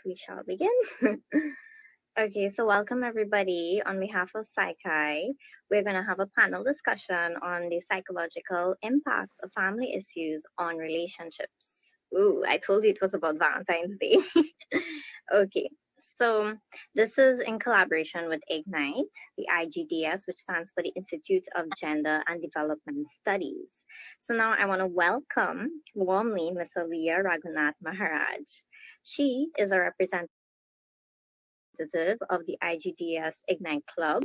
we shall begin. Okay, so welcome everybody. On behalf of PSI CHI, we're going to have a panel discussion on the psychological impacts of family issues on relationships. Ooh, I told you it was about Valentine's Day. Okay, so this is in collaboration with Ignite, the IGDS, which stands for the Institute of Gender and Development Studies. So now I want to welcome warmly Miss Aaliyah Ragoonath-Maharaj. She is a representative of the IGDS Ignite Club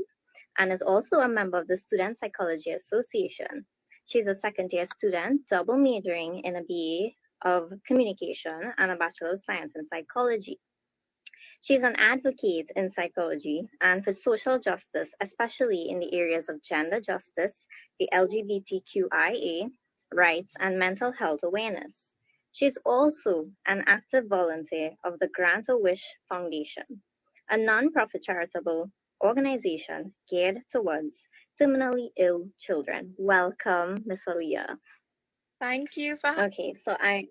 and is also a member of the Student Psychology Association. She's a second-year student, double majoring in a BA of Communication and a Bachelor of Science in Psychology. She's an advocate in psychology and for social justice, especially in the areas of gender justice, the LGBTQIA rights, and mental health awareness. She's also an active volunteer of the Grant a Wish Foundation, a non-profit charitable organization geared towards terminally ill children. Welcome, Miss Aaliyah. Thank you for having me. Okay, so I'm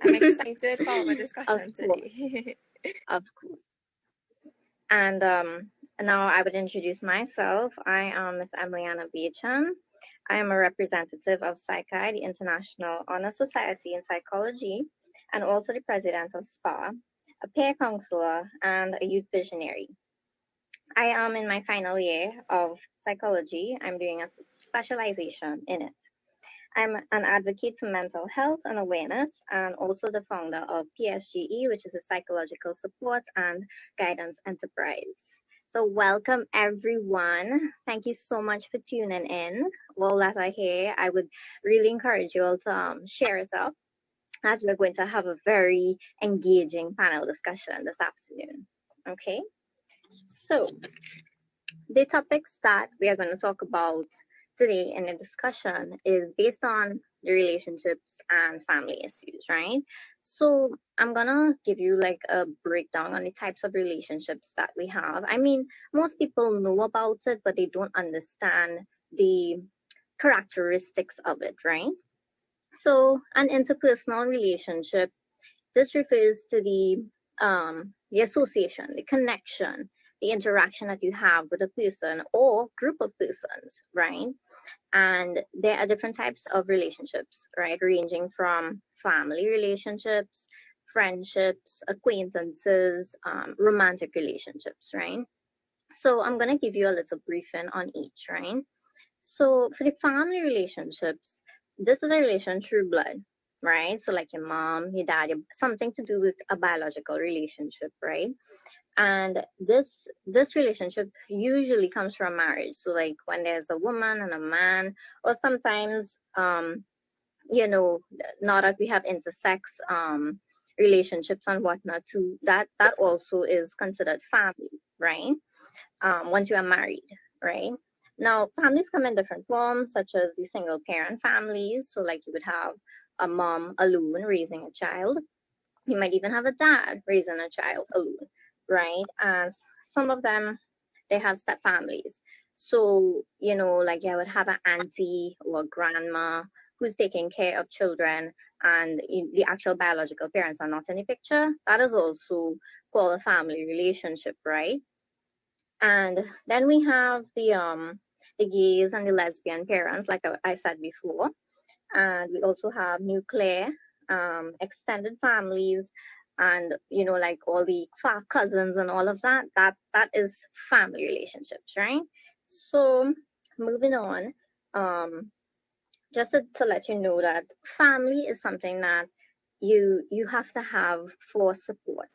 excited for our discussion today. Of course. And now I would introduce myself. I am Miss Emiliana Bachan. I am a representative of PSI CHI, the International Honor Society in Psychology, and also the president of SPA, a peer counselor, and a youth visionary. I am in my final year of psychology. I'm doing a specialization in it. I'm an advocate for mental health and awareness, and also the founder of PSGE, which is a psychological support and guidance enterprise. So welcome everyone. Thank you so much for tuning in. All that are here, I would really encourage you all to share it up, as we're going to have a very engaging panel discussion this afternoon. Okay, so the topics that we are going to talk about today in the discussion is based on the relationships and family issues, right? So I'm gonna give you like a breakdown on the types of relationships that we have. I mean, most people know about it, but they don't understand the characteristics of it, right? So an interpersonal relationship, this refers to the association, the connection, the interaction that you have with a person or group of persons, right? And there are different types of relationships, right? Ranging from family relationships, friendships, acquaintances, romantic relationships, right? So I'm going to give you a little briefing on each, right? So for the family relationships, this is a relation through blood, right? So like your mom, your dad, something to do with a biological relationship, right? And this relationship usually comes from marriage. So like when there's a woman and a man, or sometimes you know, now that we have intersex relationships and whatnot too, that also is considered family, right? Once you are married, right? Now families come in different forms, such as the single parent families. So like you would have a mom alone raising a child. You might even have a dad raising a child alone, right? And some of them, they have step families. So, you know, like you would have an auntie or a grandma who's taking care of children, and the actual biological parents are not in the picture. That is also called a family relationship, right? And then we have the gays and the lesbian parents, like I said before. And we also have nuclear, extended families, and you know, like all the far cousins and all of that. That is family relationships, right? So moving on, just to let you know that family is something that you have to have for support,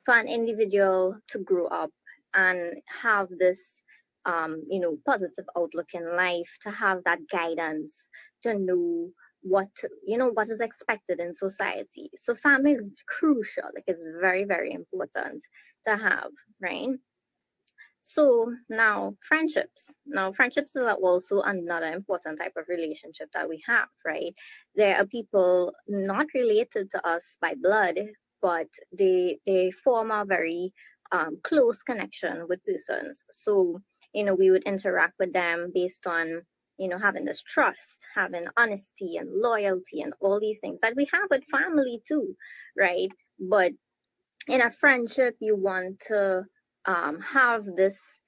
for an individual to grow up and have this you know, positive outlook in life, to have that guidance, to know what, you know, what is expected in society. So family is crucial. Like it's very, very important to have, right? So now friendships. Now friendships is also another important type of relationship that we have, right? There are people not related to us by blood, but they form a very close connection with persons. So, you know, we would interact with them based on, you know, having this trust, having honesty and loyalty and all these things that we have with family too, right? But in a friendship, you want to have this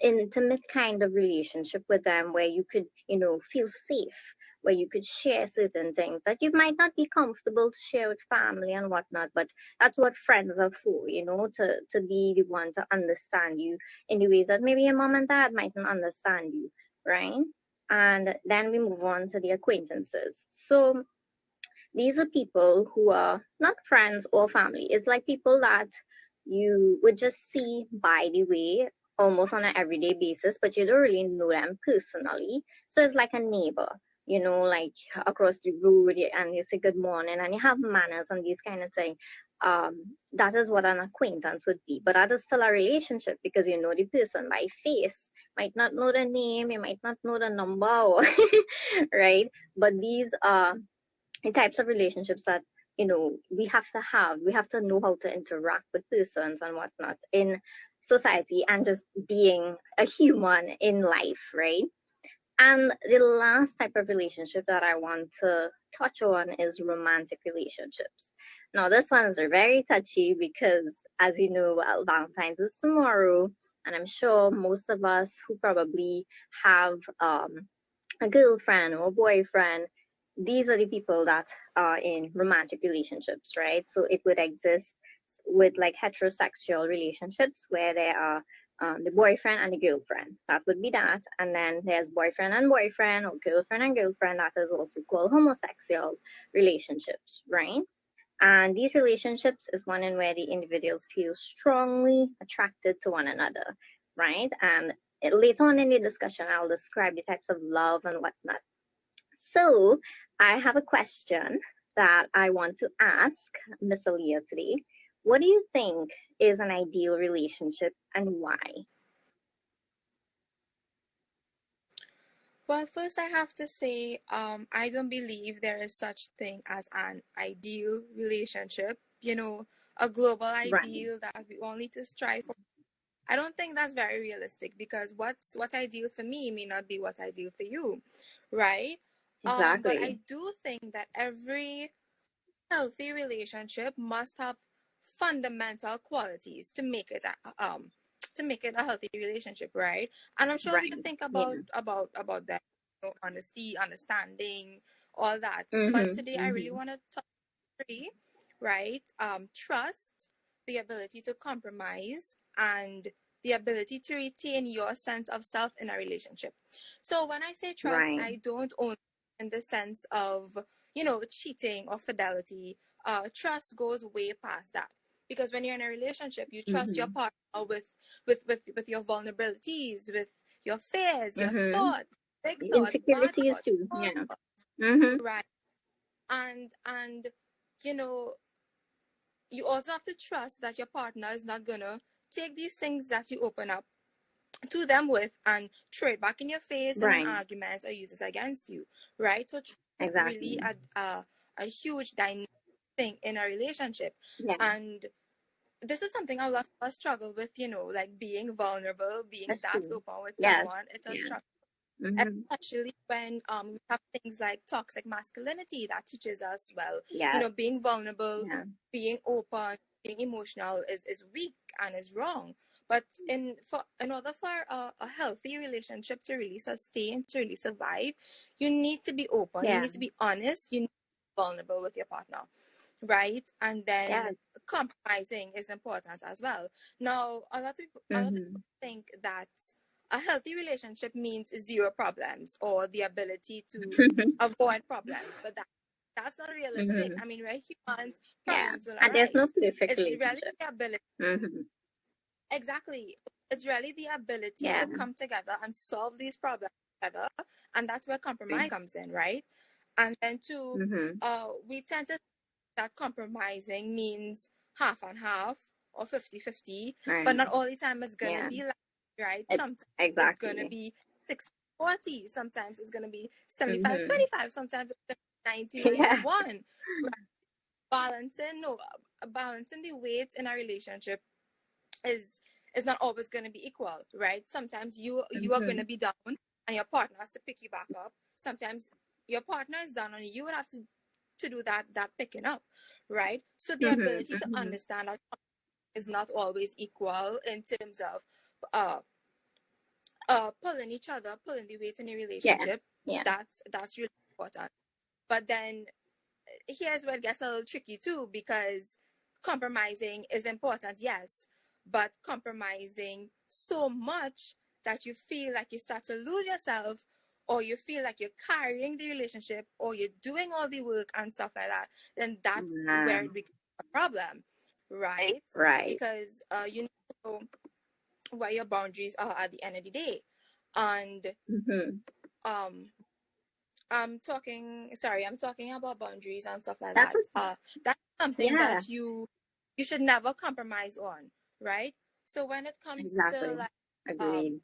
intimate kind of relationship with them where you could, feel safe, where you could share certain things that you might not be comfortable to share with family and whatnot. But that's what friends are for, to be the one to understand you in the ways that maybe your mom and dad mightn't understand you, right? And then we move on to the acquaintances. So these are people who are not friends or family. It's like people that you would just see by the way, almost on an everyday basis, but you don't really know them personally. So it's like a neighbor, like across the road, and you say good morning and you have manners and these kind of things. That is what an acquaintance would be. But that is still a relationship because you know the person by face. Might not know the name, you might not know the number, or right? But these are the types of relationships that we have to know how to interact with persons and whatnot in society and just being a human in life, right? And the last type of relationship that I want to touch on is romantic relationships. Now this one is very touchy because, as you know, well, Valentine's is tomorrow, and I'm sure most of us who probably have a girlfriend or a boyfriend, these are the people that are in romantic relationships, right? So it would exist with like heterosexual relationships where there are the boyfriend and the girlfriend. That would be that. And then there's boyfriend and boyfriend or girlfriend and girlfriend. That is also called homosexual relationships, right? And these relationships is one in where the individuals feel strongly attracted to one another, right? And later on in the discussion, I'll describe the types of love and whatnot. So I have a question that I want to ask Miss Aaliyah today. What do you think is an ideal relationship and why? Well, first I have to say, I don't believe there is such thing as an ideal relationship. A global Right. ideal that we all need to strive for. I don't think that's very realistic because what's ideal for me may not be what's ideal for you, right? But Exactly. I do think that every healthy relationship must have fundamental qualities to make it a healthy relationship, right? And I'm sure we Right. can think Yeah. about that, honesty, understanding, all that. But Mhm. today I really Mhm. want to talk three, right? Trust, the ability to compromise, and the ability to retain your sense of self in a relationship. So when I say trust, Right. I don't only in the sense of cheating or fidelity. Trust goes way past that because when you're in a relationship, you trust your Mhm. partner with your vulnerabilities, with your fears, your Mhm. thoughts, big thoughts, bad Insecurities thoughts, too. small Yeah. thoughts, Mhm. right? And you know you also have to trust that your partner is not gonna take these things that you open up to them with and throw it back in your face in an Right. argument or use it against you, right? So trust is really Exactly. a huge dynamic thing in a relationship. Yeah. And this is something a lot of us struggle with, like being vulnerable, being That's that true. open with Yes. someone. It's a Yes. struggle, Mhm. especially when we have things like toxic masculinity that teaches us, well, Yes. being vulnerable, Yeah. being open, being emotional is weak and is wrong. But in order for a healthy relationship to really sustain, to really survive, you need to be open, you Yeah. need to be honest, you need to be vulnerable with your partner, right? And then Yes. compromising is important as well. Now, a lot of people Mhm. think that a healthy relationship means zero problems or the ability to avoid problems, but that's not realistic. Mhm. I mean, we're humans, Yeah. problems will And there's no arise. perfect It's really relationship. the ability, Mhm. exactly. It's really the ability Yeah. to come together and solve these problems together, and that's where compromise comes in, right? And then two, Mhm. we tend to think that compromising means half and half or 50-50, Right. but not all the time it's gonna Yeah. be like, right? It, Sometimes it's gonna exactly. be 60-40, sometimes it's gonna be 75 Mhm. 25, sometimes it's 99 Yeah. 1. Balancing, no, balancing the weight in a relationship is is not always going to be equal, right? Sometimes you are going to Mhm. be down and your partner has to pick you back up. Sometimes your partner is down and you would have to do that picking up, right? So the ability to Mm-hmm. understand that is not always equal in terms of uh pulling the weight in a Yeah. relationship. Yeah. That's really important. But then here's where it gets a little tricky too, because compromising is important, yes, but compromising so much that you feel like you start to lose yourself, or you feel like you're carrying the relationship, or you're doing all the work and stuff like that, then that's where it becomes a problem, right? Right. Because you need to know where your boundaries are at the end of the day. And Mm-hmm. um I'm talking about boundaries and stuff like That's that. a, That's something yeah, that you should never compromise on, right? So when it comes to exactly. like um Agreed.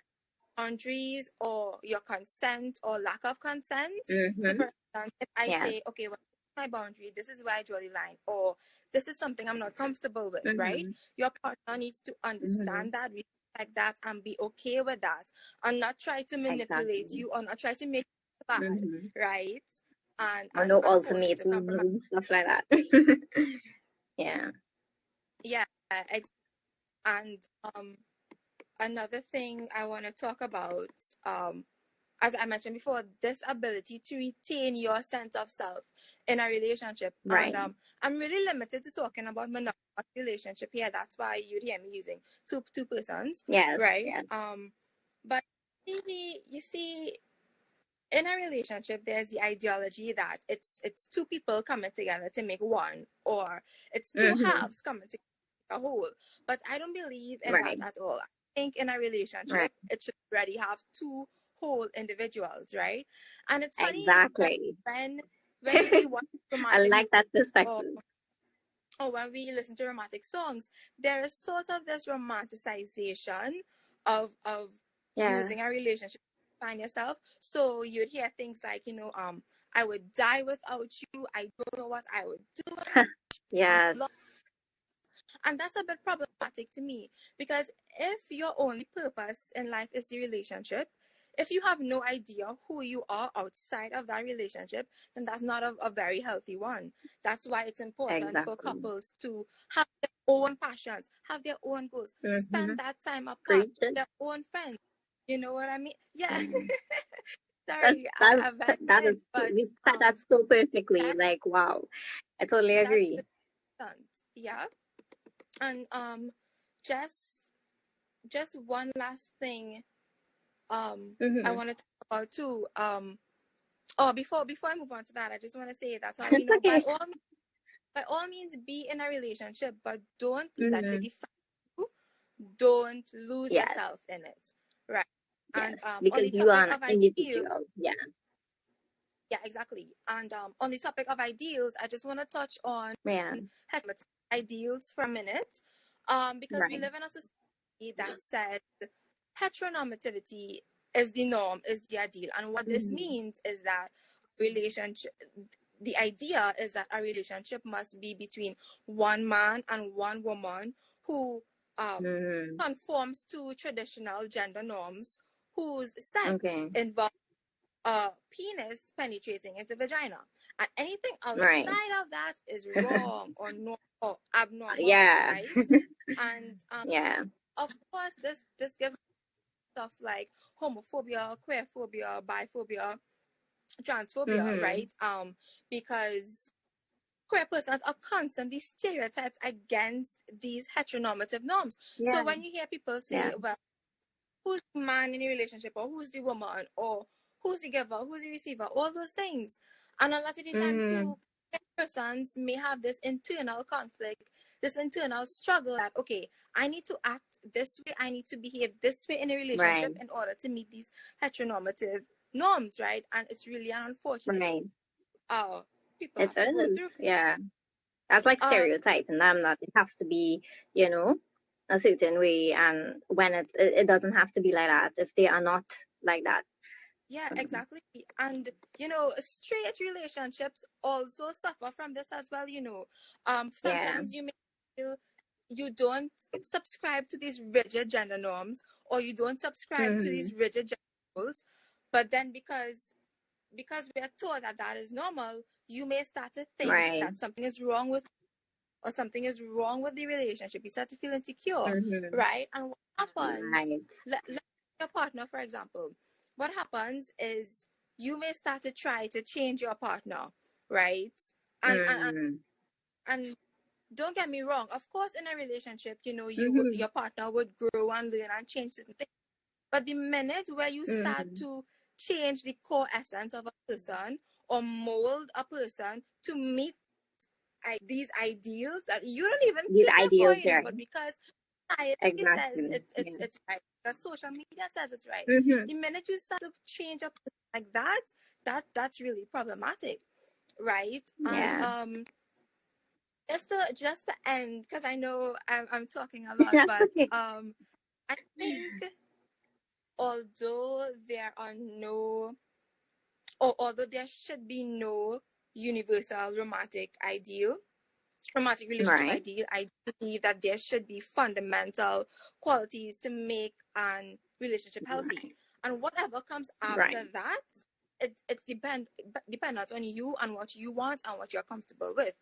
boundaries or your consent or lack of consent. So Mm-hmm. for instance, if I Yeah. say, okay, well, my boundary, this is where I draw the line, or this is something I'm not comfortable with, right? Mm-hmm. Your partner needs to Mm-hmm. understand that, respect that, and be okay with that, and not try to manipulate Exactly. you or not try to make you bad, Mm-hmm. right? And Or no force you ultimate to compromise. rules, stuff like that. Yeah. Yeah, and another thing I want to talk about, as I mentioned before, this ability to retain your sense of self in a relationship. And Right. I'm really limited to talking about monogamous relationship here. That's why you'd hear me using two persons, Yes. right? Yes. But you see, in a relationship, there's the ideology that it's two people coming together to make one, or it's two Mm-hmm. halves coming to make a whole. But I don't believe in that Right. at all. I think in a Right. relationship, it should already have two whole individuals, right? And it's funny Exactly. when we watch I romantic like movies, that or perspective. when we listen to romantic songs, there is sort of this romanticization of Yeah. using a relationship to find yourself. So you'd hear things like, I would die without you. I don't know what I would do. Yes. And that's a bit problematic to me, because if your only purpose in life is the relationship, if you have no idea who you are outside of that relationship, then that's not a very healthy one. That's why it's important for Exactly. couples to have their own passions, have their own goals, Mm-hmm. spend that time apart, Preach it. their own friends. You know what I mean? Yeah. Mm. That's Sorry, that's I that vented, is but you said that so perfectly. that Like wow, I totally that's agree. really important. Yeah. And just one last thing I Mm-hmm. want to talk about too. Oh, before I move on to that, I just want to say that It's okay. by all means be in a relationship, but don't let it Mm-hmm. define you. Don't lose Yes. yourself in it, right? And Yes. on Because the you are topic an of ideals, individual. Yeah. yeah, exactly. And on the topic of ideals, I just want to touch on Yeah. heteronormative ideals for a minute, because we Right. live in a society that says heteronormativity is the norm, is the ideal. And what this Mm-hmm. means is that relationship, the idea is that a relationship must be between one man and one woman who um, Mm-hmm. conforms to traditional gender norms, whose sex Okay. involves penis penetrating into vagina. And anything Right. outside of that is wrong or no or abnormal, Yeah. right? And Yeah. of course, this gives stuff like homophobia, queerphobia, biphobia, transphobia, Mm-hmm. right? Because queer persons are constantly stereotyped against these heteronormative norms. So Yeah. when you hear people say, Yeah. well, who's the man in a relationship, or who's the woman, or who's the giver, who's the receiver, all those things. And a lot of the time Mm-hmm. too, persons may have this internal conflict, this internal struggle that, okay, I need to act this way, I need to behave this way in a Right. relationship in order to meet these heteronormative norms, right? And it's really an unfortunate Right. people It have to go through. is. Yeah. That's like Uh stereotyping them that it has to be, you know, a certain way, and when it doesn't have to be like that if they are not like that. Yeah, Mm. exactly. And straight relationships also suffer from this as well, Yeah. sometimes you may feel you don't subscribe to these rigid gender norms, or you don't subscribe to Mm-hmm. these rigid gender roles, but then because we are taught that that is normal, you may start to think Right. that something is wrong with, or something is wrong with the relationship. You start to feel insecure, Mm-hmm. right? And what happens, Right. let your partner, for example, what happens is you may start to try to change your partner, right? And and and, Mm-hmm. and don't get me wrong, of course, in a relationship, Mm-hmm. your partner would grow and learn and change certain things. But the minute where you start Mm-hmm. to change the core essence of a person, or mold a person to meet these ideals that you don't even These cater for, ideals, right? but because society says Exactly. Yeah. it's right, because social media says it's right. Mm-hmm. The minute you start to change a person like that, that's really problematic, right? And Yeah. just to end, because I know I'm talking a lot, That's but okay. I think although there are no, or although there should be no universal romantic relationship Right. ideal, I believe that there should be fundamental qualities to make an relationship healthy. Right. And whatever comes Right. after that, it's dependent on you and what you want and what you're comfortable with,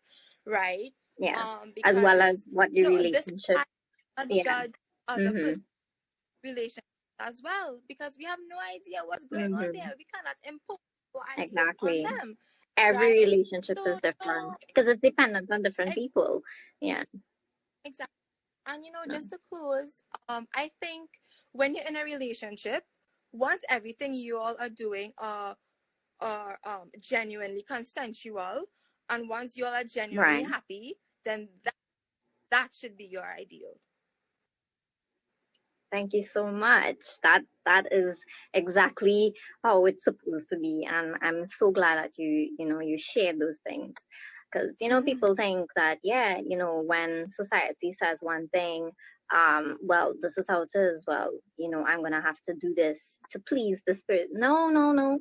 right? Yes. As well as Because what the this relationship. I cannot Yeah. judge other Mm-hmm. relationship as well, because we have no idea what's going on Mm-hmm. there. We cannot impose our ideas on Exactly. them, Every right? relationship So is different because it's dependent on different ex- people. Yeah. exactly. And just to close, I think when you're in a relationship, once everything you all are doing are genuinely consensual, and once you all are genuinely Right. happy, then that should be your ideal. Thank you so much. That is exactly how it's supposed to be, and I'm so glad that you share those things, because people think that, yeah, when society says one thing, well, this is how it is. Well, I'm gonna have to do this to please the spirit. No, no, no.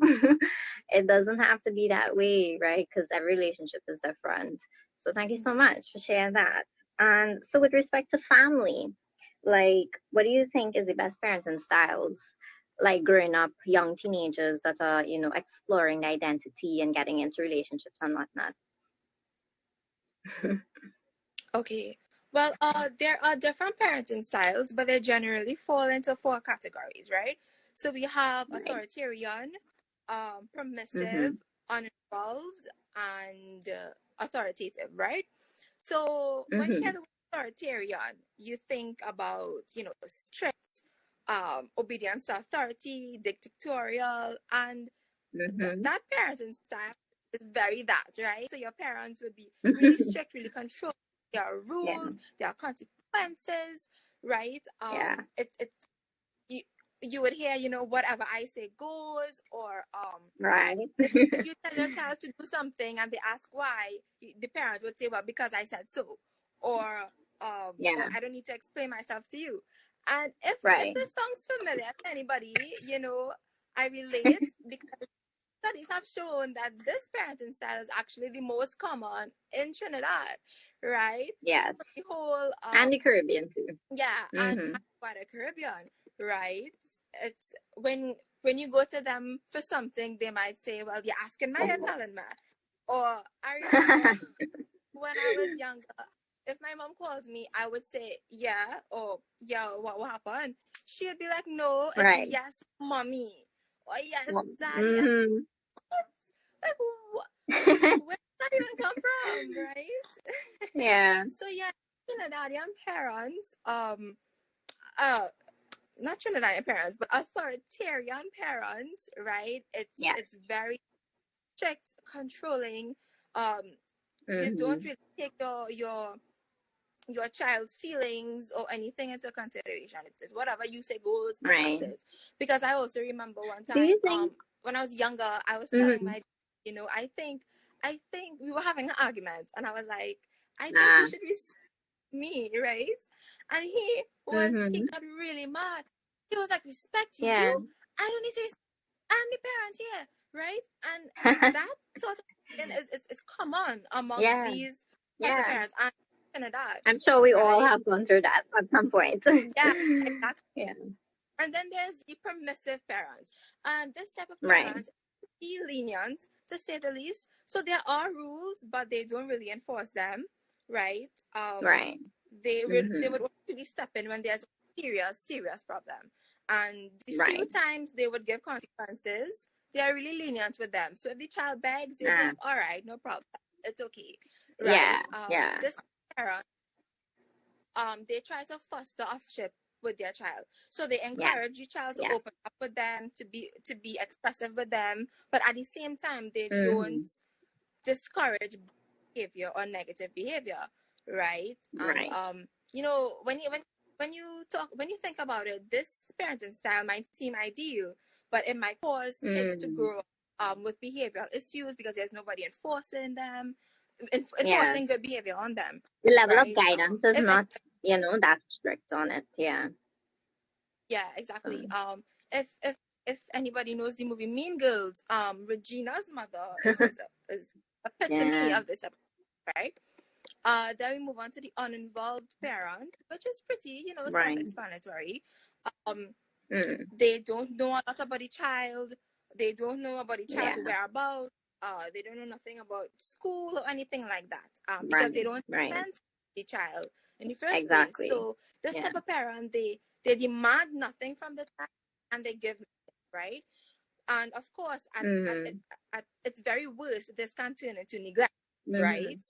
It doesn't have to be that way, right? Because every relationship is different. So thank you so much for sharing that. And so, with respect to family, like, what do you think is the best parenting styles? Like growing up, young teenagers that are, exploring identity and getting into relationships and whatnot. Okay. Well, there are different parenting styles, but they generally fall into four categories, right? So we have Right. authoritarian, permissive, Mm-hmm. uninvolved, and authoritative, right? So when you hear Mm-hmm. the word authoritarian, you think about, strict, obedience to authority, dictatorial, and Mm-hmm. that parenting style is very that, right? So your parents would be really strict, really controlling. There are Yeah. rules, there are consequences, right? Yeah. It's you, you would hear, whatever I say goes, or Right. if you tell your child to do something and they ask why, the parents would say, well, because I said so, or or Yeah. I don't need to explain myself to you. And if Right. this sounds familiar to anybody, I relate, because studies have shown that this parenting style is actually the most common in Trinidad, right? Yes. So the whole And the Caribbean too. yeah, Mm-hmm. and quite a Caribbean, right? It's when you go to them for something, they might say, well, you're asking me, you're telling me. Or I remember when I was younger, if my mom calls me, I would say, yeah, or yeah, what happened? She would be like, no, it's Right. yes, mommy, or yes, Well, daddy. And mm-hmm. like, where did that even come from, right? Yeah. So yeah, Trinidadian parents, uh, not Trinidadian parents, but authoritarian parents, right? Yes. It's very strict, controlling. Um, you don't Mm-hmm. really take your child's feelings or anything into consideration. It's whatever you say goes, and that's Right. it. Because I also remember one Do time, you think? when I was younger, I was telling Mm-hmm. my, I think we were having an argument, and I was like, I think you Ah. should respect me, right? And he Mm-hmm. got really mad. He was like, respect you? Yeah. I don't need to respect. I'm the parent here, right? And that sort of thing is common among Yeah. these types of Yeah. parents and Trinidad, I'm sure we all right? have gone through that at some point. Yeah, exactly. Yeah. And then there's the permissive parent. And this type of Right. parent pretty lenient, to say the least. So there are rules, but they don't really enforce them, right? Right. They Mm-hmm. would only step in when there's a serious problem, and the few Right. times they would give consequences, they are really lenient with them. So if the child begs, they'll be Ah, like, all right, no problem, it's okay, yeah. right? Yeah. This parent, they try to foster a friendship with their child, so they Yeah. encourage the child to Yeah. open up with them, to be expressive with them, but at the same time they Mm-hmm. don't discourage behavior or negative behavior, right? And Right. when you think about it, this parenting style might seem ideal, but it might cause kids to Mm-hmm. grow up with behavioral issues because there's nobody enforcing them, Yeah. enforcing good behavior on them, The level of right? guidance is If not, that strict on it. Yeah. Yeah, So, exactly. If anybody knows the movie Mean Girls, Regina's mother is epitome yeah. of this episode, right? Then we move on to the uninvolved parent, which is pretty, Right. self-explanatory. Um, Mm. they don't know a lot about the child. They don't know about the child's Yeah. whereabouts. They don't know nothing about school or anything like that. Because they Right. don't Right. spend the child in the first place. Exactly. So this Yeah. type of parent, they demand nothing from the child and they give nothing, right? And of course, Mm-hmm. at its very worst, this can turn into neglect, Mm-hmm. right?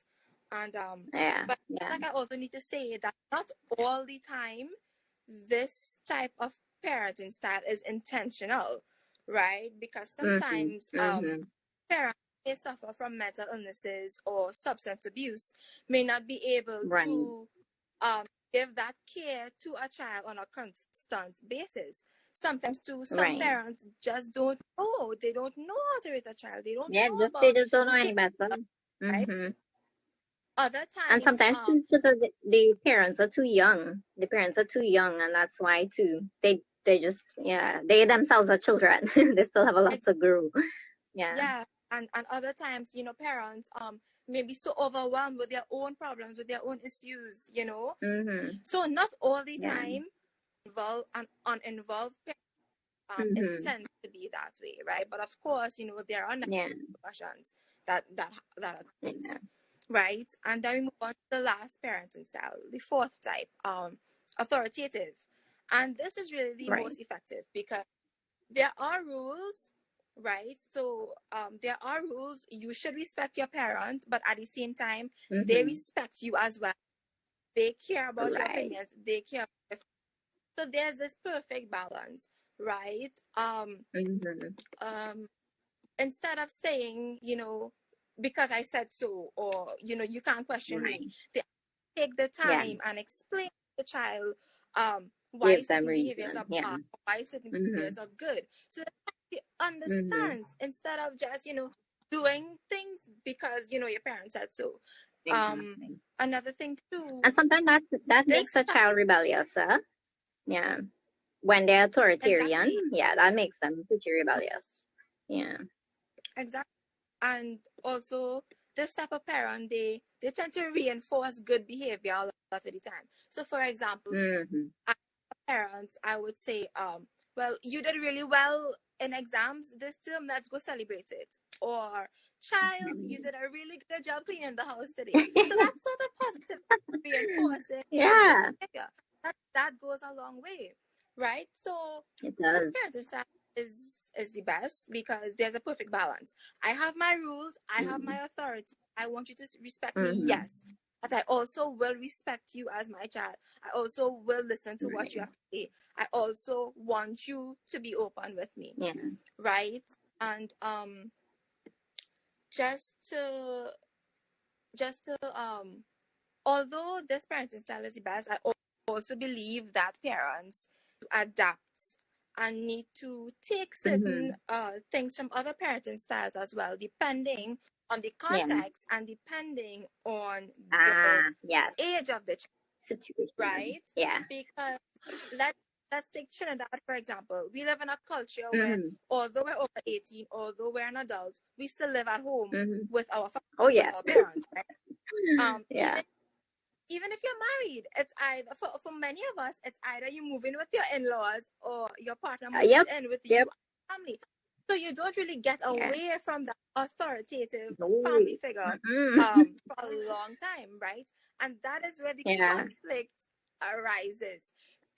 And Yeah. but Yeah. like I also need to say that not all the time this type of parenting style is intentional, right? Because Mm-hmm. sometimes Mm-hmm. parents may suffer from mental illnesses or substance abuse, may not be able Right. to um, give that care to a child on a constant basis. Sometimes too, some Right. parents just don't know. They don't know how to raise a child. They don't Yeah. know Just they about just don't know care, any better. right? Mm-hmm. Other And times, sometimes too, because the parents are too young. The parents are too young, and that's why too. They just, they themselves are children. They still have a lot to grow. Yeah. yeah, and other times, parents may be so overwhelmed with their own problems, with their own issues. Mm-hmm. So not all the Yeah. time involved and uninvolved parents Mm-hmm. intend to be that way, right? But of course, there are Yeah. questions that Yeah. happens, right? And then we move on to the last parenting style, the fourth type, authoritative, and this is really the Right. most effective because there are rules, right? So there are rules. You should respect your parents, but at the same time they Mm-hmm. respect you as well. They care about your Right. opinions. They care about so there's this perfect balance, right? Mm-hmm. Um Instead of saying, because I said so, or you can't question me, Right. they take the Yeah. time and explain to the child why Give them certain behaviors reason. are Yeah. bad, why certain Mm-hmm. behaviors are good, so that he Mm-hmm. understands instead of just doing things because your parents said so. um Exactly. Another thing too, And sometimes that makes this a child rebellious. Yeah. When they're authoritarian, exactly, yeah, that makes them pretty rebellious. Yeah. exactly. And also this type of parent, they tend to reinforce good behavior a lot of the time. So for example, Mm-hmm. as a parent, I would say, well, you did really well in exams this term, let's go celebrate it. Or, child, you did a really good job cleaning the house today. So that's sort of positive reinforcing good Yeah, behavior. That goes a long way, right? So it this does. parenting style is the best because there's a perfect balance. I have my rules, I have my authority. I want you to respect me, Mm-hmm. yes. But I also will respect you as my child. I also will listen to what you Right. have to say. I also want you to be open with me, Yeah. right? And just to just to although this parenting style is the best, I also believe that parents adapt and need to take certain Mm-hmm. things from other parenting styles as well, depending on the Yeah. context and depending on the Ah, yes. age of the child, Situation. right? Yeah. Because let let's take Trinidad for example. We live in a culture where, Mm-hmm. although we're over 18, although we're an adult, we still live at home Mm-hmm. with our Oh, with yeah. our parents, right? Yeah. Even if you're married, it's either for many of us, it's either you move in with your in-laws or your partner moves Yep. in with you Yep. and family. So you don't really get Yeah. away from that authoritative No. family figure Mm-mm. for a long time, right? And that is where the Yeah. conflict arises.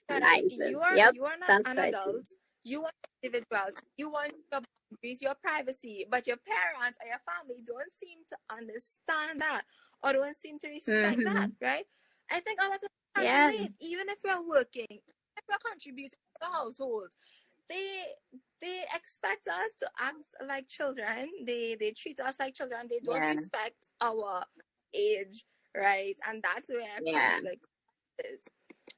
Because Rises. Yep. you are not That's an so true. adult, you want individuals, you want your boundaries, your privacy, but your parents or your family don't seem to understand that or don't seem to respect that, Mm-hmm. right? I think a lot of us can Yeah. relate, even if we're working, if we're contributing to the household, they they expect us to act like children. They treat us like children. They don't Yeah. respect our age, right? And that's where Yeah. conflict is.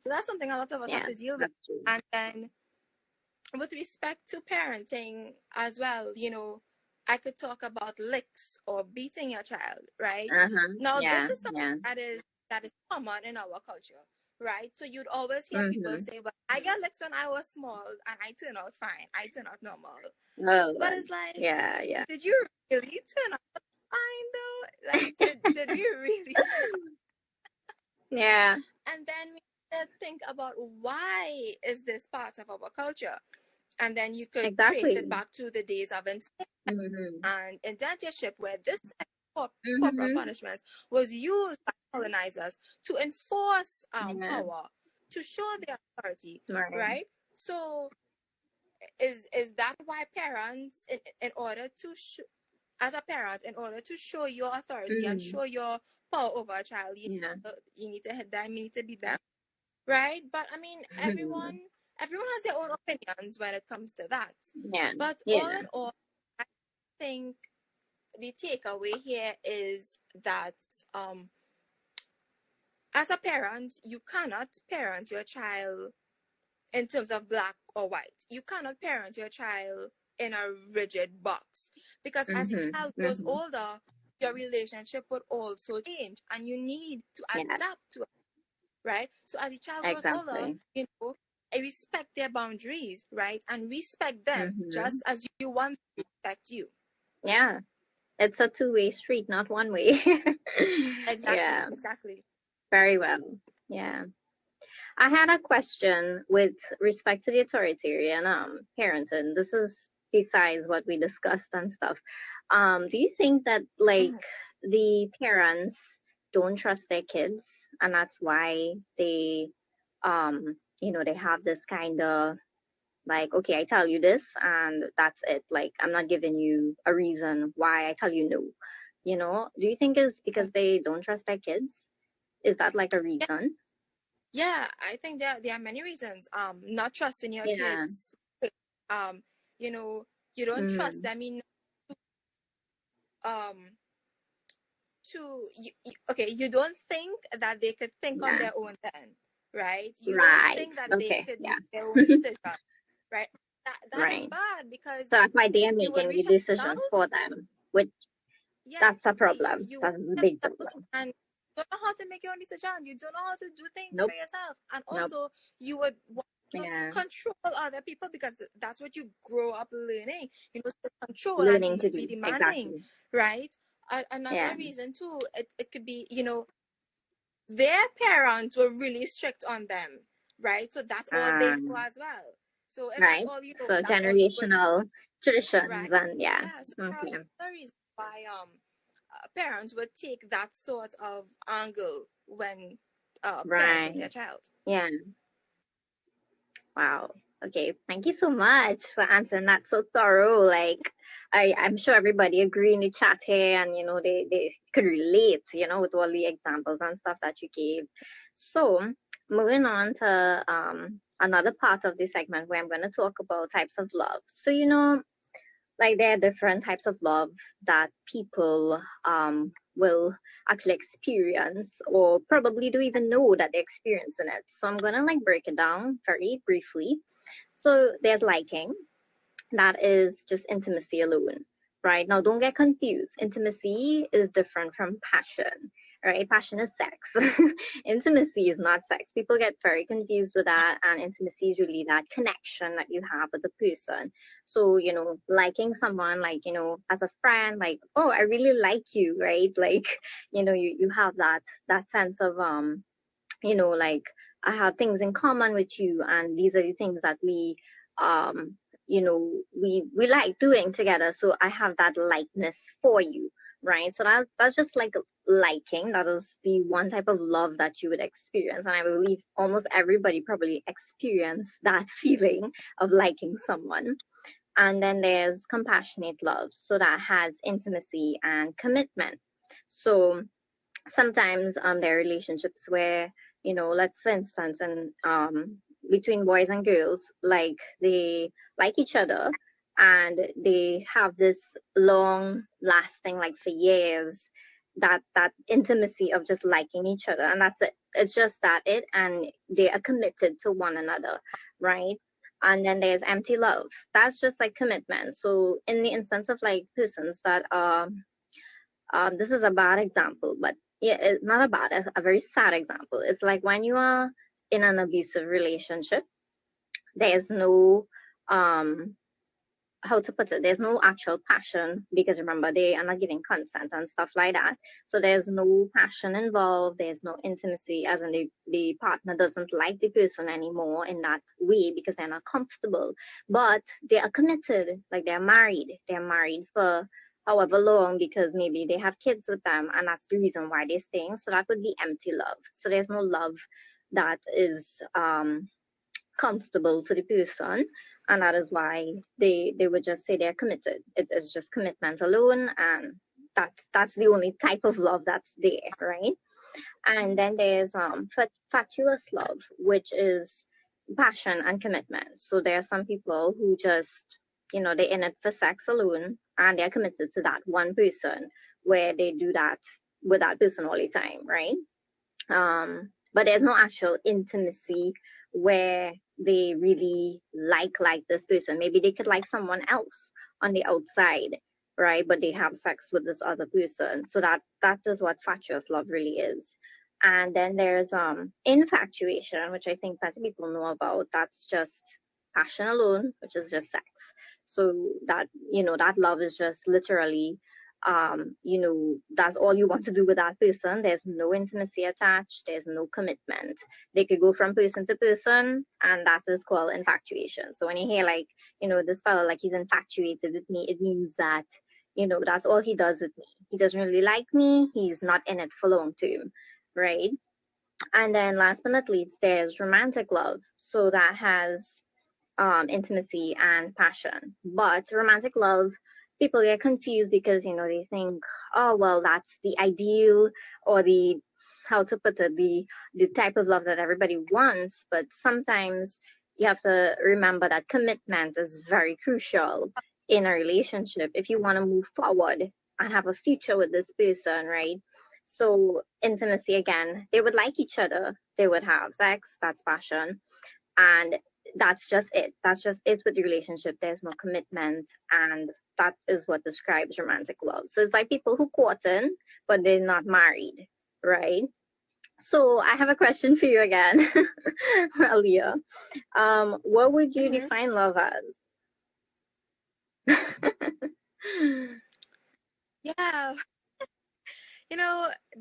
So that's something a lot of us have Yeah. to deal with. That's true. And then with respect to parenting as well, I could talk about licks or beating your child, right? Uh-huh. Now this Yeah. is something Yeah. that is common in our culture, right? So you'd always hear people Mm-hmm. say, well, I got licks when I was small and I turn out fine. I turn out normal. Oh, But it's like, yeah. Yeah. did you really turn out fine though? Like did we really? Yeah. And then we need to think about why is this part of our culture? And then you could trace it Exactly. back to the days of enslavement Mm-hmm. and indentureship, where this corporal Mm-hmm. punishment was used by colonizers to enforce Yeah. power, to show their authority, Right. right? So is that why parents, in order to as a parent, in order to show your authority and Mm. show your power over a child, Yeah. you need to hit them, you need to beat them, right? But I mean, everyone has their own opinions when it comes to that. Yeah. But all Yeah. in all, I think the takeaway here is that as a parent, you cannot parent your child in terms of black or white. You cannot parent your child in a rigid box, because as the Mm-hmm. child grows Mm-hmm. older, your relationship would also change and you need to Yes. adapt to it, right? So as the child grows older, Exactly. I respect their boundaries, right? And respect them Mm-hmm. just as you want to respect you. Yeah. It's a two-way street, not one way. Exactly, Yeah. exactly. Very well. Yeah. I had a question with respect to the authoritarian parenting. This is besides what we discussed and stuff. Do you think that like Mhm. the parents don't trust their kids and that's why they they have this kind of like, okay, I tell you this and that's it. Like I'm not giving you a reason why I tell you no. Do you think it's because they don't trust their kids? Is that like a Yeah, reason? yeah, I think there are many reasons. Not trusting your Yeah. kids. Um, you know, you don't trust Mm-hmm. them in okay, you don't think that they could think on Yeah. their own then, right? You don't Right. think that they Okay. could Yeah. make their own decision, right? That is Right. bad, because So that's why they are you would making the reach an decisions adult. for them, which Yeah, that's a exactly. problem. You would That's a reach big an adult problem. and you don't know how to make your own decision. You don't know how to do things for Nope. yourself, and Nope. also you would want to Yeah. control other people, because that's what you grow up learning. To control and Learning to be do. demanding, Exactly. right? Another Yeah. reason too, it could be, their parents were really strict on them, right? So that's all they know Um, as well. So if that's right. all you know, So that's all you would know, generational right? traditions and yeah. Yeah. So there are Okay. other reasons why parents would take that sort of angle when parenting Right. their child. Yeah. Wow. Okay. Thank you so much for answering that so thorough. Like, I'm sure everybody agree in the chat here and, they could relate, with all the examples and stuff that you gave. So, moving on to another part of this segment where I'm going to talk about types of love. So, like there are different types of love that people will actually experience or probably don't even know that they're experiencing it. So I'm gonna like break it down very briefly. So there's liking, that is just intimacy alone, right? Now, don't get confused. Intimacy is different from passion, right? Passion is sex. Intimacy is not sex. People get very confused with that, and intimacy is really that connection that you have with the person. So, liking someone, like, as a friend, like, oh, I really like you, right? Like, you have that sense of like I have things in common with you, and these are the things that we we like doing together. So I have that likeness for you, right? So that's just like liking. That is the one type of love that you would experience. And I believe almost everybody probably experienced that feeling of liking someone. And then there's compassionate love. So that has intimacy and commitment. So sometimes there are relationships where, let's for instance, and between boys and girls, like they like each other and they have this long lasting, like for years, that intimacy of just liking each other, and that's it. It's just that it, and they are committed to one another, right? And then there's empty love. That's just like commitment. So in the instance of like persons that are this is a bad example, but yeah, it's not a bad, it's a very sad example. It's like when you are in an abusive relationship, there's no how to put it, there's no actual passion, because remember, they are not giving consent and stuff like that. So there's no passion involved, there's no intimacy, as in the partner doesn't like the person anymore in that way because they're not comfortable. But they are committed, like they're married for however long, because maybe they have kids with them, and that's the reason why they're staying. So that would be empty love. So there's no love that is comfortable for the person, and that is why they would just say they're committed. It's just commitment alone, and that's the only type of love that's there, right? And then there's fatuous love, which is passion and commitment. So there are some people who just, they're in it for sex alone, and they're committed to that one person, where they do that with that person all the time, right? But there's no actual intimacy where they really like this person. Maybe they could like someone else on the outside, right? But they have sex with this other person. So that is what fatuous love really is. And then there's infatuation, which I think that people know about. That's just passion alone, which is just sex. So that, that love is just literally that's all you want to do with that person. There's no intimacy attached, there's no commitment. They could go from person to person, and that is called infatuation. So when you hear like, this fellow, like he's infatuated with me, it means that, that's all he does with me. He doesn't really like me, he's not in it for long term, right? And then last but not least, there's romantic love. So that has intimacy and passion. But romantic love, people get confused because, they think, oh, well, that's the ideal, or the, how to put it, the type of love that everybody wants. But sometimes you have to remember that commitment is very crucial in a relationship if you want to move forward and have a future with this person, right? So intimacy, again, they would like each other, they would have sex, that's passion, and that's just it. That's just it with the relationship. There's no commitment, and that is what describes romantic love. So it's like people who courting, but they're not married, right? So I have a question for you again, Aaliyah. What would you define love as? Yeah,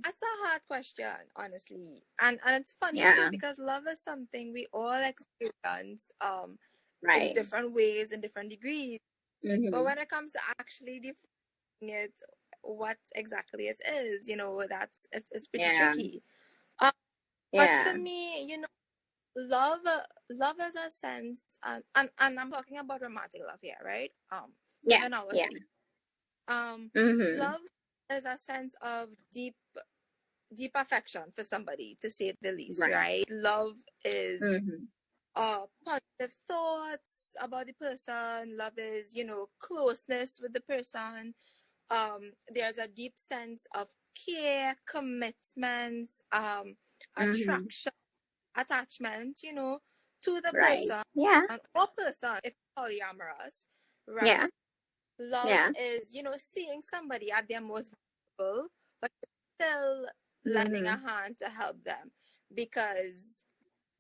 that's a hard question, honestly. And it's funny too, Yeah, because love is something we all experience in right. different ways, in different degrees. But Mm-hmm. when it comes to actually defining it, what exactly it is, it's pretty Yeah, tricky. But for yeah, me, love is a sense, and I'm talking about romantic love here, right? yeah, Given our yeah. theme. Um, Mm-hmm. love is a sense of deep affection for somebody, to say the least, Right. right? Love is Mm-hmm. positive thoughts about the person. Love is, closeness with the person. There's a deep sense of care, commitment, Mm-hmm. attraction, attachment, to the Right. person, Yeah, or person if polyamorous, right? yeah. Love Yeah. is, seeing somebody at their most vulnerable, but still lending a Mm-hmm. hand to help them, because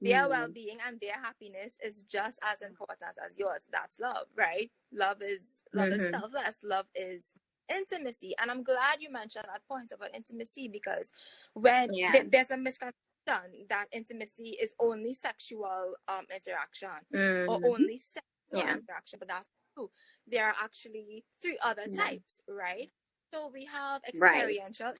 their Mm-hmm. well-being and their happiness is just as important as yours. That's love, right? Love is Mm-hmm. selfless. Love is intimacy, and I'm glad you mentioned that point about intimacy, because when Yeah. there's a misconception that intimacy is only sexual interaction, or Mm-hmm. only sex. Yeah. interaction, but that's true. There are actually three other Yeah. types, right? So we have Right. experiential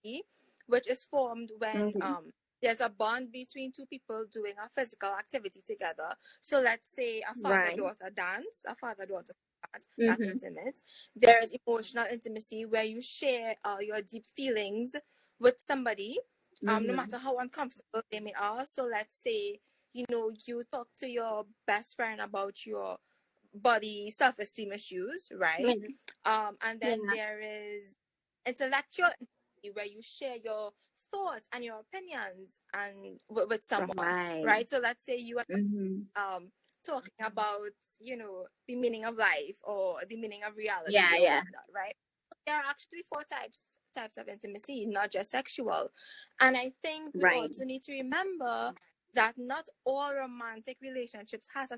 intimacy, which is formed when Mm-hmm. there's a bond between two people doing a physical activity together. So let's say a Right. father-daughter dance, a father-daughter dance, that's Mm-hmm. intimate. There is emotional intimacy where you share your deep feelings with somebody, no Mm-hmm. matter how uncomfortable they may are. So let's say, you talk to your best friend about your body self-esteem issues, right? Yeah. And then Yeah. there is intellectual intimacy where you share your thoughts and your opinions and with someone, Right. right? So let's say you Mm-hmm. are talking about the meaning of life or the meaning of Yeah. reality or Yeah. whatnot, right? There are actually four types of intimacy, not just sexual. And I think we Right. also need to remember that not all romantic relationships has a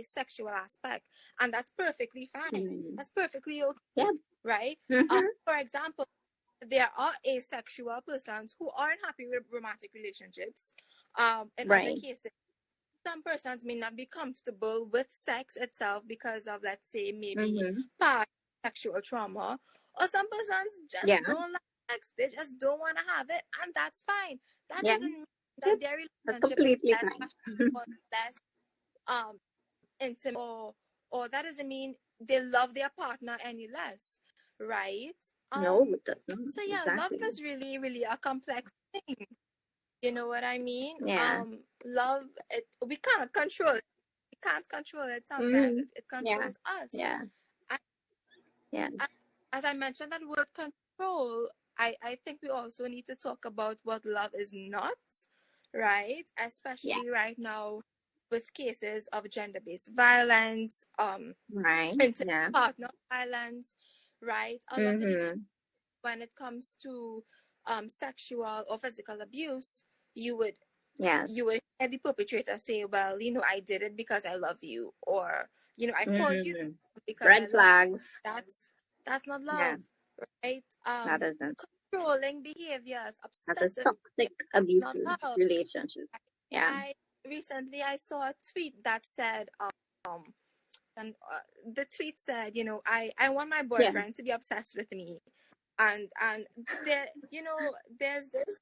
sexual aspect, and that's perfectly fine. Mm. That's perfectly okay, Yep. right? Mm-hmm. For example, there are asexual persons who aren't happy with romantic relationships. In other Right. cases, some persons may not be comfortable with sex itself because of, let's say, maybe Mm-hmm. past sexual trauma, or some persons just Yeah. don't like sex. They just don't want to have it, and that's fine. That Yeah. doesn't mean Yep. that their That's relationship is completely less fine. passionate or less um intimate, or that doesn't mean they love their partner any less, right? No, it does not. So yeah, love Exactly. is really, really a complex thing. You know what I mean? Yeah. Love, we cannot control it. We can't control it sometimes. Mm-hmm. It Yeah. controls us. Yeah. And Yes. as I mentioned that word control, I think we also need to talk about what love is not, right? Yeah. Especially right now with cases of gender-based violence, Right. intimate Yeah. partner violence, right? A lot of the time Mm-hmm. when it comes to sexual or physical abuse, you would Yes. you would hear the perpetrator say, well, I did it because I love you, or I caused you Mm-hmm. because I Red love you. flags. That's not Yeah. love, right? That isn't. Controlling behaviors, That's a obsessive toxic, behaviors, that's not abusive love. relationship. Yeah. I recently I saw a tweet that said, um and the tweet said, I want my Yeah. boyfriend to be obsessed with me, and there, there's this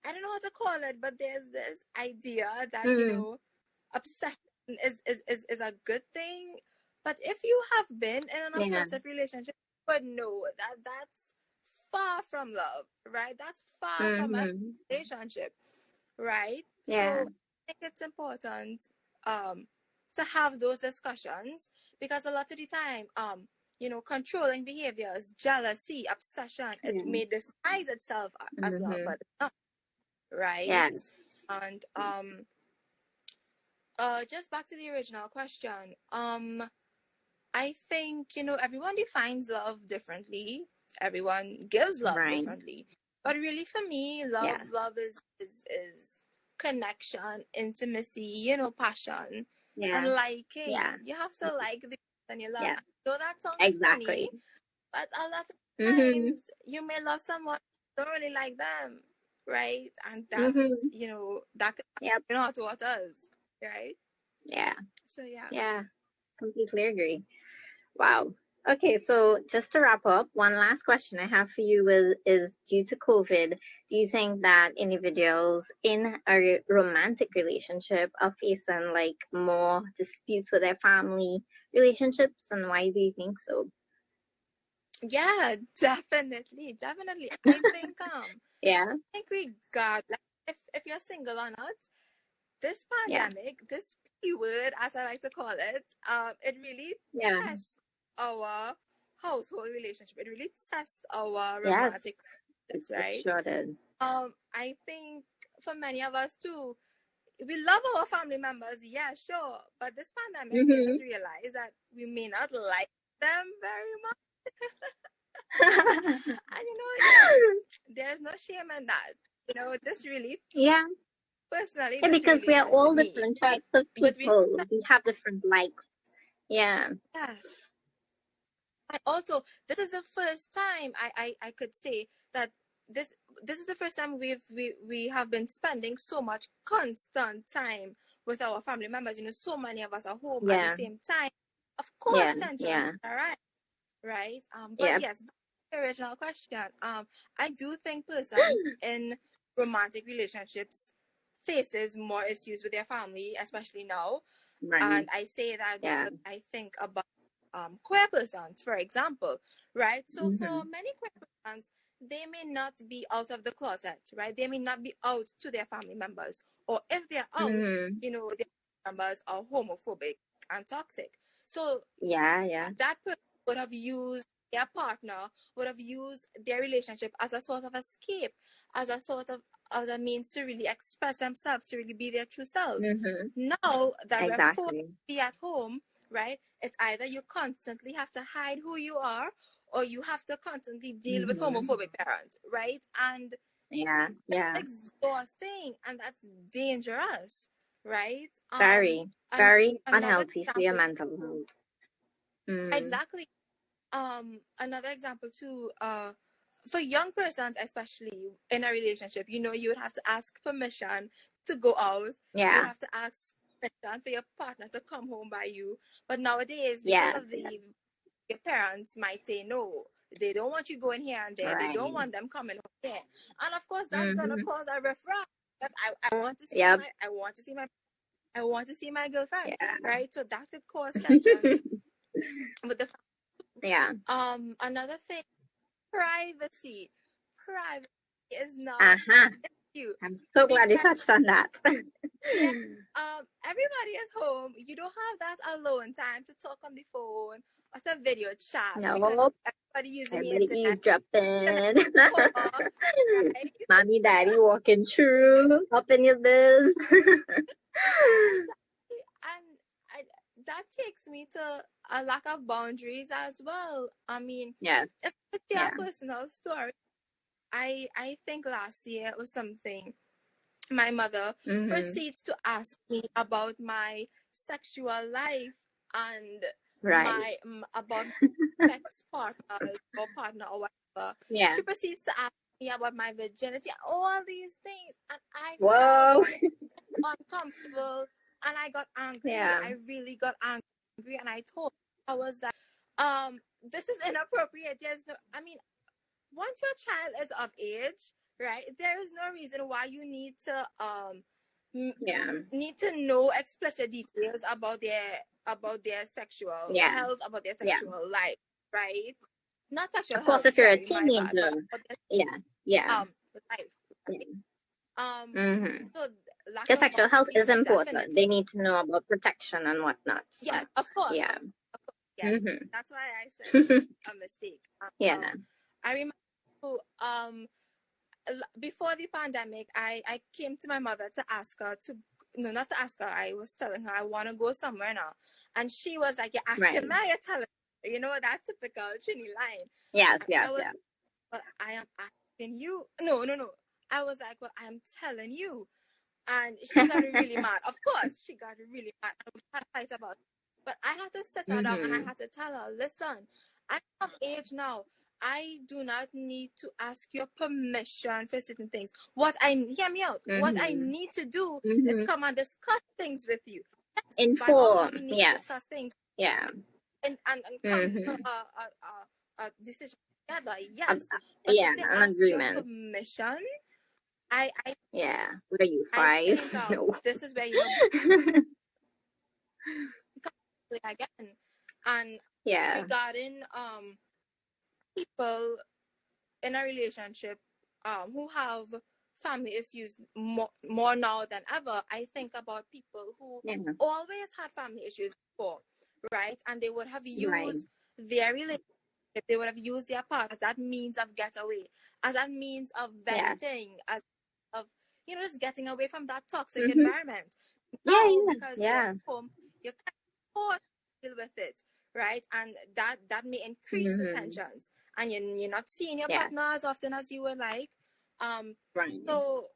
I don't know how to call it, but there's this idea that, Mm. obsession is a good thing. But if you have been in an Yeah. obsessive relationship, but no, that's far from love, right? That's far from a Mm-hmm. relationship, right? Yeah. So I think it's important um to have those discussions, because a lot of the time, controlling behaviors, jealousy, obsession, it Yeah. may disguise itself as love, Mm-hmm. but it's not, right? Yes. And just back to the original question. I think, everyone defines love differently. Everyone gives love Right. differently. But really for me, Yes. love is connection, intimacy, passion, and Yeah. liking. Yeah. You have to like the person you love. Yeah. I know that sounds funny, Exactly. but a lot of Mm-hmm. times you may love someone, don't really like them, right? And that's, Mm-hmm. that can Yep. happen hot waters, right? Yeah. So yeah. Yeah. Completely agree. Wow. Okay, so just to wrap up, one last question I have for you is due to COVID, do you think that individuals in a romantic relationship are facing like more disputes with their family relationships, and why do you think so? Yeah, definitely. Yeah. I think we got, like, if you're single or not, this Yeah. pandemic, this P word, as I like to call it, it really Yeah. tests our household relationship. It really tests our Yes. romantic It, relationships, it right? sure did. I think for many of us too, we love our family members, yeah, sure, but this pandemic made Mm-hmm. us realize that we may not like them very much. And there's no shame in that. This really, Yeah. personally, Yeah, this because really we are tested all me. different But types of with people. respect, We have different likes. Yeah. yeah. And also, this is the first time I could say that this is the first time we have been spending so much constant time with our family members. So many of us are home at the Yeah. same time. Of course, Yeah. tension, Yeah. right? But Yeah. yes, back to the original question. I do think persons in romantic relationships faces more issues with their family, especially now. Right. And I say that Yeah. because I think about queer persons, for example, right? So for Mm-hmm. many queer persons, they may not be out of the closet, right? They may not be out to their family members, or if they're out, Mm-hmm. their members are homophobic and toxic. So Yeah. Yeah. that person would have used their partner, would have used their relationship as a sort of escape, as a sort of other means to really express themselves, to really be their true selves. Mm-hmm. Now that we're forced Exactly. to be at home, right? It's either you constantly have to hide who you are, or you have to constantly deal with Mm-hmm. homophobic parents, right? And Yeah. Yeah. exhausting, and that's dangerous, right? Very, And very another unhealthy for your example, mental health. Mm. exactly. Another example too, for young persons, especially in a relationship, you would have to ask permission to go out. You would Yeah. have to ask permission for your partner to come home by you. But nowadays, because Yes. of Yes. your parents might say no. They don't want you going here and there. They don't Right. want them coming home there. And of course, that's gonna Mm-hmm. cause a referral. That I want to see Yep. my girlfriend, Yeah. right? So that could cause tensions with the Yeah. another thing, privacy. Privacy is not an Uh-huh. issue. I'm so glad you Because touched on that. yeah, everybody is home. You don't have that alone time to talk on the phone or to video chat because No, everybody using the everybody internet. eavesdropping. Call, right? Mommy, daddy walking through, up in your biz. And I, that takes me to a lack of boundaries as well. I mean, Yes. if it's your Yeah. personal story, I think last year was something. My mother Mm-hmm. proceeds to ask me about my sexual life and Right. about sex partners or partner or whatever. Yeah. She proceeds to ask me about my virginity, all these things, and I felt Whoa. uncomfortable and I got angry. Yeah. I really got angry, and I told her, I was like, this is inappropriate. There's no, I mean, once your child is of age, right, there is no reason why you need to Yeah. need to know explicit details about their sexual Yeah. health, about their Yeah. sexual life, right? Not sexual Of course, health, if you're a sorry, my bad, teenager, but about their yeah. Yeah. life. Yeah. Um, Mm-hmm. so lack Because of sexual health is boundaries, important. definitely. They need to know about protection and whatnot. So, Yes, of course, yeah. of course, yes. Mm-hmm. That's why I said a mistake. Yeah. I remember before the pandemic, I came to my mother to ask her to, no, not to ask her. I was telling her I want to go somewhere now, and she was like, "You're asking Right. me, you're telling me." That typical Trini line. Yes, And yes, I was, yes. but I am asking you. No, no, no. I was like, "Well, I am telling you," and she got really mad. Of course, she got really mad. And we had a fight about it. But I had to sit her down and I Mm-hmm. had to tell her, "Listen, I'm of age now. I do not need to ask your permission for certain things. Hear me out. What I Mm-hmm. need to do is Mm-hmm. come and discuss things with you. Yes, by all means, we Inform. need to Yes. discuss things Yeah. and come to Mm-hmm. a decision together. Uh, Yes, but to yeah, say an ask your agreement. permission, I Yeah. What are you, I 5? think No. this is where again, and Yeah. regarding people in a relationship who have family issues more now than ever. I think about people who Yeah. always had family issues before, right? And they would have Right. used their relationship, they would have used their part as that means of getaway, as that means of Yes. venting, as of just getting away from that toxic Mm-hmm. environment. Yeah, Now, yeah. because you're Yeah. home, you're kind of forced to deal with it, right? And that may increase the Mm-hmm. tensions, and you're not seeing your Yeah. partner as often as you would like. Right. So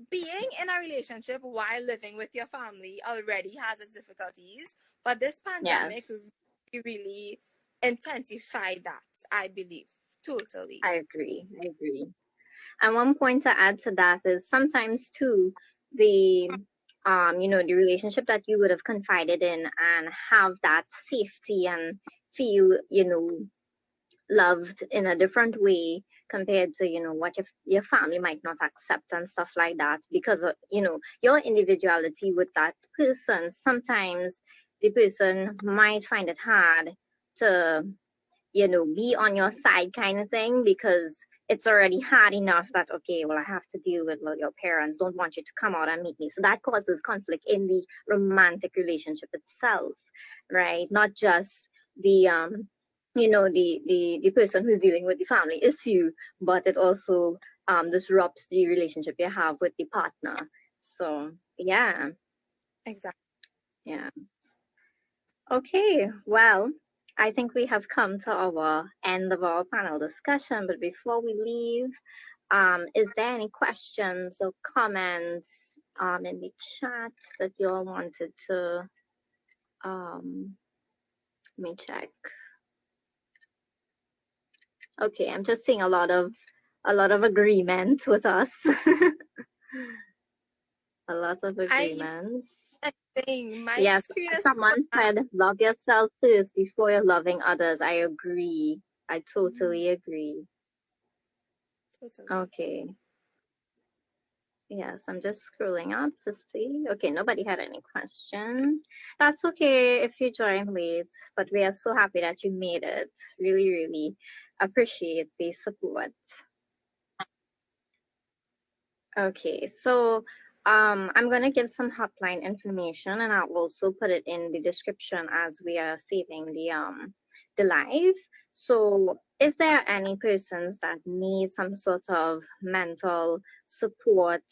being in a relationship while living with your family already has its difficulties, but this pandemic Yes. really intensified that, I believe, totally. I agree. I agree. And one point to add to that is sometimes too, the you know, the relationship that you would have confided in and have that safety and feel, you know, loved in a different way compared to, you know, what your family might not accept and stuff like that, because of, you know, your individuality with that person. Sometimes the person might find it hard to, you know, be on your side kind of thing, because it's already hard enough that, okay, well, I have to deal with, well, your parents don't want you to come out and meet me. So that causes conflict in the romantic relationship itself, right? Not just the, you know, the person who's dealing with the family issue, but it also disrupts the relationship you have with the partner. So yeah. Exactly. Yeah. Okay, well, I think we have come to our end of our panel discussion, but before we leave, is there any questions or comments in the chat that you all wanted to, let me check. Okay, I'm just seeing a lot of agreement with us. A lot of agreements. I think my Yes, screen is someone said, love yourself first before you're loving others. I agree. I totally agree. totally. Okay. Yes, I'm just scrolling up to see. Okay, nobody had any questions. That's okay if you joined late, but we are so happy that you made it. Really, really appreciate the support. Okay, so I'm gonna give some hotline information, and I'll also put it in the description as we are saving the live. So if there are any persons that need some sort of mental support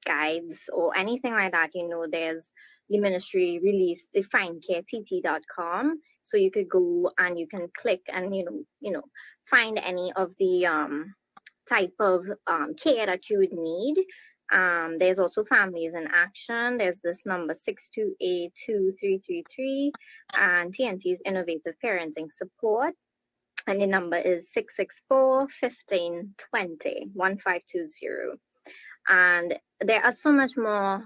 guides or anything like that, you know, there's the ministry released the findcareTT.com. So you could go and you can click and you know find any of the type of care that you would need. There's also Families in Action. There's this number 628-2333, and TNT's Innovative Parenting Support. And the number is 664-1520-1520. And there are so much more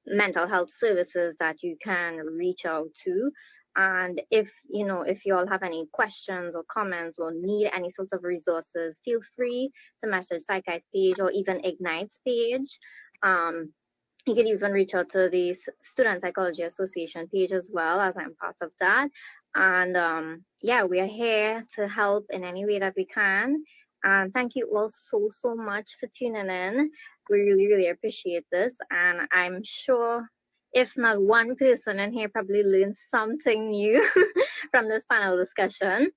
mental health services that you can reach out to. And if you all have any questions or comments or need any sorts of resources, feel free to message PsyChi's page or even Ignite's page. You can even reach out to the Student Psychology Association page as well, as I'm part of that. And yeah, we are here to help in any way that we can. And thank you all so much for tuning in. We really, really appreciate this. And I'm sure if not one person in here probably learned something new from this panel discussion.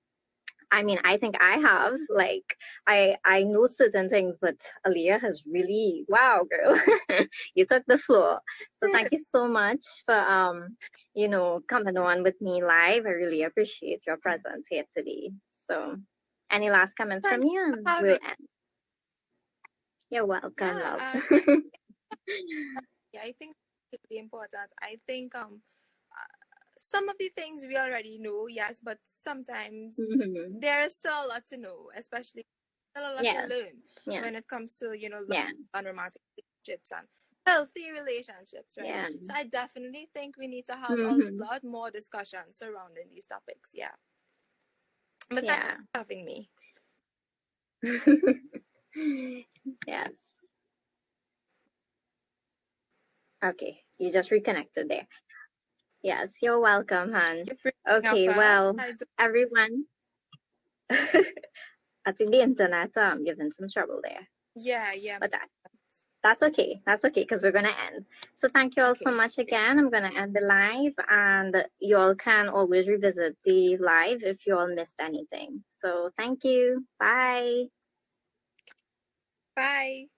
I mean, I think I have. Like, I know certain things, but Aaliyah has really, wow, girl, you took the floor. So thank you so much for coming on with me live. I really appreciate your presence here today. So, any last comments from you, and we'll end. You're welcome, love. Yeah, I think it's really important. I think some of the things we already know, yes, but sometimes there is still a lot to know, especially still a lot to learn when it comes to love and romantic relationships and healthy relationships, right? Yeah. So I definitely think we need to have a lot more discussion surrounding these topics. Yeah. But thanks for having me. Yes. Okay, you just reconnected there. Yes, you're welcome, hon. Okay, well, everyone. I think the internet giving some trouble there. Yeah. But that's okay. That's okay, because we're gonna end. So thank you all so much again. I'm gonna end the live, and you all can always revisit the live if you all missed anything. So thank you. Bye. Bye.